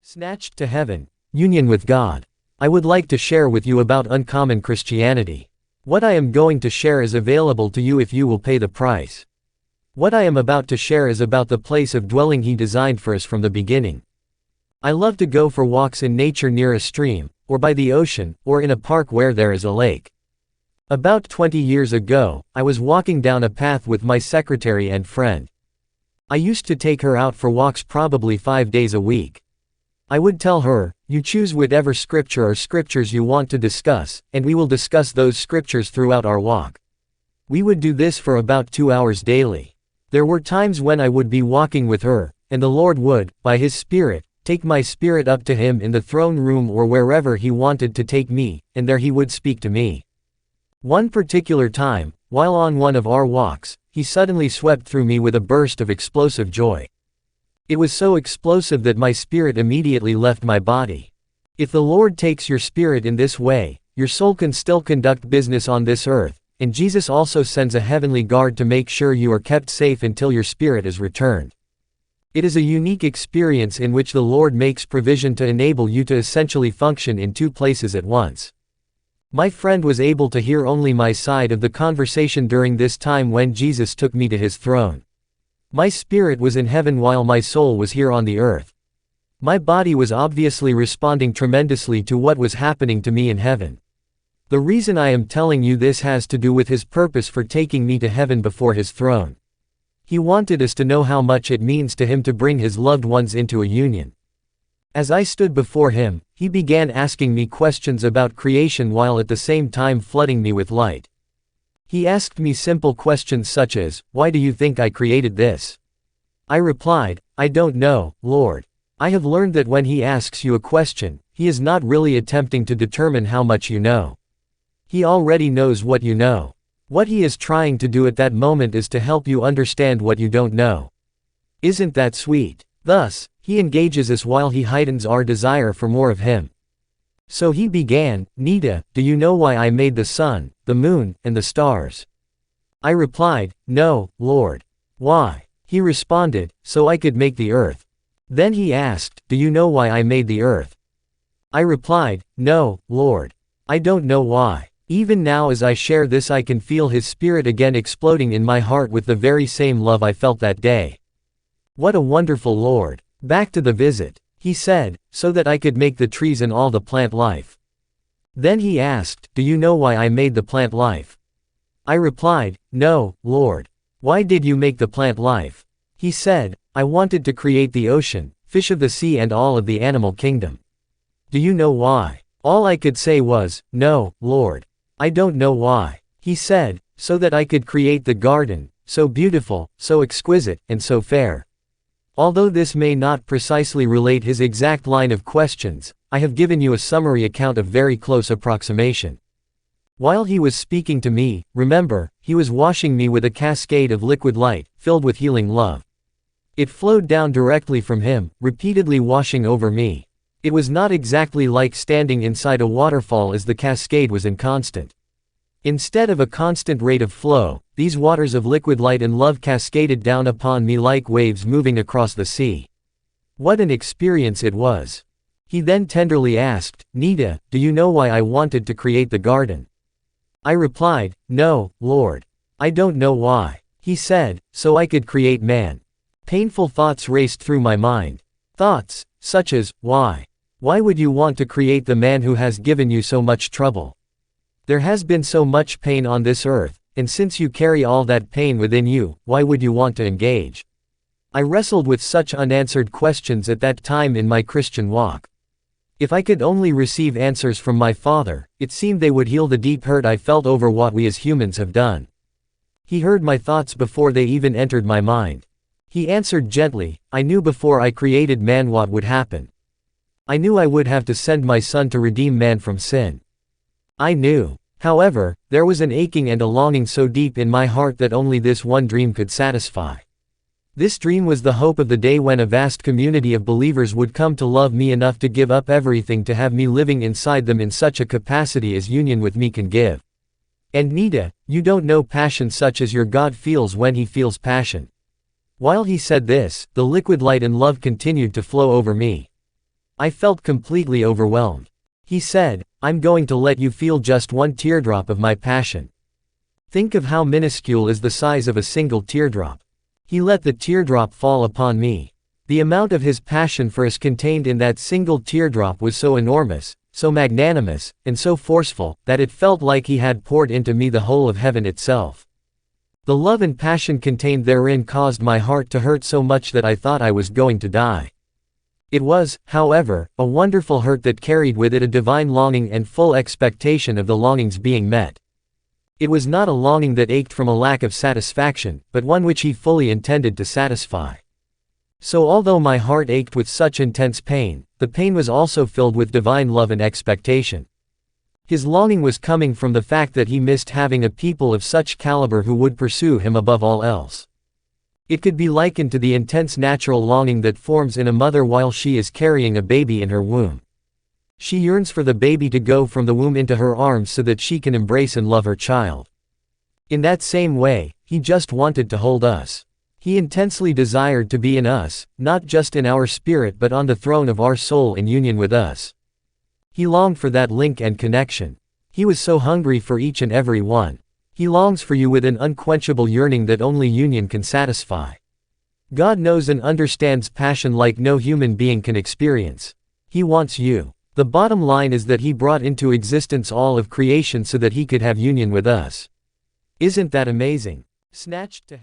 Snatched to heaven, union with God. I would like to share with you about uncommon Christianity. What I am going to share is available to you if you will pay the price. What I am about to share is about the place of dwelling He designed for us from the beginning. I love to go for walks in nature near a stream, or by the ocean, or in a park where there is a lake. About 20 years ago, I was walking down a path with my secretary and friend. I used to take her out for walks probably 5 days a week. I would tell her, you choose whatever scripture or scriptures you want to discuss, and we will discuss those scriptures throughout our walk. We would do this for about 2 hours daily. There were times when I would be walking with her, and the Lord would, by His Spirit, take my spirit up to Him in the throne room or wherever He wanted to take me, and there He would speak to me. One particular time, while on one of our walks, He suddenly swept through me with a burst of explosive joy. It was so explosive that my spirit immediately left my body. If the Lord takes your spirit in this way, your soul can still conduct business on this earth, and Jesus also sends a heavenly guard to make sure you are kept safe until your spirit is returned. It is a unique experience in which the Lord makes provision to enable you to essentially function in two places at once. My friend was able to hear only my side of the conversation during this time when Jesus took me to His throne. My spirit was in heaven while my soul was here on the earth. My body was obviously responding tremendously to what was happening to me in heaven. The reason I am telling you this has to do with His purpose for taking me to heaven before His throne. He wanted us to know how much it means to Him to bring His loved ones into a union. As I stood before Him, He began asking me questions about creation while at the same time flooding me with light. He asked me simple questions such as, "Why do you think I created this?" I replied, "I don't know, Lord." I have learned that when He asks you a question, He is not really attempting to determine how much you know. He already knows what you know. What He is trying to do at that moment is to help you understand what you don't know. Isn't that sweet? Thus, He engages us while He heightens our desire for more of Him. So He began, "Nita, do you know why I made the sun, the moon, and the stars?" I replied, "No, Lord." "Why?" He responded, "So I could make the earth." Then He asked, "Do you know why I made the earth?" I replied, "No, Lord. I don't know why." Even now as I share this I can feel His Spirit again exploding in my heart with the very same love I felt that day. What a wonderful Lord. Back to the visit. He said, "So that I could make the trees and all the plant life." Then He asked, "Do you know why I made the plant life?" I replied, "No, Lord." "Why did you make the plant life?" He said, "I wanted to create the ocean, fish of the sea and all of the animal kingdom." "Do you know why?" All I could say was, "No, Lord. I don't know why." He said, "So that I could create the garden, so beautiful, so exquisite, and so fair." Although this may not precisely relate His exact line of questions, I have given you a summary account of very close approximation. While He was speaking to me, remember, He was washing me with a cascade of liquid light, filled with healing love. It flowed down directly from Him, repeatedly washing over me. It was not exactly like standing inside a waterfall as the cascade was inconstant. Instead of a constant rate of flow, these waters of liquid light and love cascaded down upon me like waves moving across the sea. What an experience it was. He then tenderly asked, "Nita, do you know why I wanted to create the garden?" I replied, "No, Lord. I don't know why." He said, "So I could create man." Painful thoughts raced through my mind. Thoughts, such as, why? Why would you want to create the man who has given you so much trouble? There has been so much pain on this earth, and since you carry all that pain within you, why would you want to engage? I wrestled with such unanswered questions at that time in my Christian walk. If I could only receive answers from my Father, it seemed they would heal the deep hurt I felt over what we as humans have done. He heard my thoughts before they even entered my mind. He answered gently, "I knew before I created man what would happen. I knew I would have to send my Son to redeem man from sin. I knew. However, there was an aching and a longing so deep in my heart that only this one dream could satisfy. This dream was the hope of the day when a vast community of believers would come to love me enough to give up everything to have me living inside them in such a capacity as union with me can give. And Nita, you don't know passion such as your God feels when He feels passion." While he said this, the liquid light and love continued to flow over me. I felt completely overwhelmed. He said, I'm going to let you feel just one teardrop of my passion. Think of how minuscule is the size of a single teardrop. He let the teardrop fall upon me. The amount of his passion for us contained in that single teardrop was so enormous, so magnanimous, and so forceful, that it felt like he had poured into me the whole of heaven itself. The love and passion contained therein caused my heart to hurt so much that I thought I was going to die. It was, however, a wonderful hurt that carried with it a divine longing and full expectation of the longings being met. It was not a longing that ached from a lack of satisfaction, but one which he fully intended to satisfy. So although my heart ached with such intense pain, the pain was also filled with divine love and expectation. His longing was coming from the fact that he missed having a people of such caliber who would pursue him above all else. It could be likened to the intense natural longing that forms in a mother while she is carrying a baby in her womb. She yearns for the baby to go from the womb into her arms so that she can embrace and love her child. In that same way, he just wanted to hold us. He intensely desired to be in us, not just in our spirit but on the throne of our soul in union with us. He longed for that link and connection. He was so hungry for each and every one. He longs for you with an unquenchable yearning that only union can satisfy. God knows and understands passion like no human being can experience. He wants you. The bottom line is that he brought into existence all of creation so that he could have union with us. Isn't that amazing? Snatched to heaven.